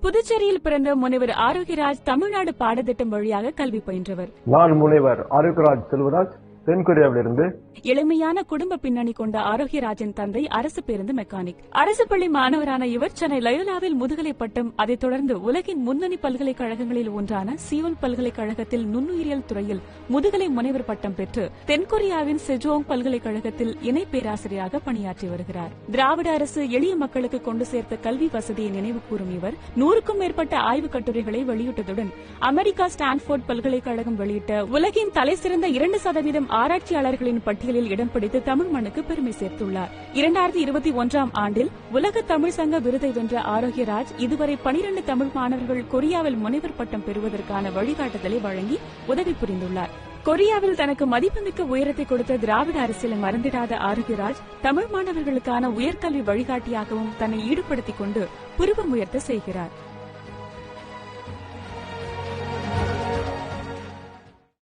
புதுச்சேரியில் பிறந்த முனைவர் ஆரோக்கியராஜ் தமிழ்நாடு பாடத்திட்டம் வழியாக கல்வி பயின்றவர். நான் முனைவர் ஆரோக்கியராஜ் செல்வராஜ், தென்கொரியாவிலிருந்து. எளிமையான குடும்ப பின்னணி கொண்ட ஆரோக்கியராஜின் தந்தை அரசு பேருந்து மெக்கானிக். அரசு பள்ளி மாணவரான இவர் சென்னை லயோலாவில் முதுகலை பட்டம், அதைத் தொடர்ந்து உலகின் முன்னணி பல்கலைக்கழகங்களில் ஒன்றான சியோல் பல்கலைக்கழகத்தில் நுண்ணுயிரியல் துறையில் முதுகலை முனைவர் பட்டம் பெற்று தென்கொரியாவின் செஜோங் பல்கலைக்கழகத்தில் இணை பேராசிரியராக பணியாற்றி வருகிறார். திராவிட அரசு எளிய மக்களுக்கு கொண்டு சேர்த்த கல்வி வசதியை நினைவு கூறும் இவர் 100க்கும் மேற்பட்ட ஆய்வுக் கட்டுரைகளை வெளியிட்டதுடன் அமெரிக்கா ஸ்டான்போர்ட் பல்கலைக்கழகம் வெளியிட்ட உலகின் தலைசிறந்த 2% ஆராய்ச்சியாளர்களின் பட்டியலில் இடம் பிடித்து தமிழ் மண்ணுக்கு பெருமை சேர்த்துள்ளார். 2021ஆம் ஆண்டில் உலக தமிழ் சங்க விருதை வென்ற ஆரோக்கியராஜ் இதுவரை 12 தமிழ் மாணவர்கள் கொரியாவில் முனைவர் பட்டம் பெறுவதற்கான வழிகாட்டுதலை வழங்கி உதவி புரிந்துள்ளார். கொரியாவில் தனக்கு மதிப்புமிக்க உயரத்தை கொடுத்த திராவிட அரசியலை மறந்திடாத ஆரோக்கியராஜ் தமிழ் மாணவர்களுக்கான உயர்கல்வி வழிகாட்டியாகவும் தன்னை ஈடுபடுத்திக் கொண்டு புருவம் உயர்த்த செய்கிறார்.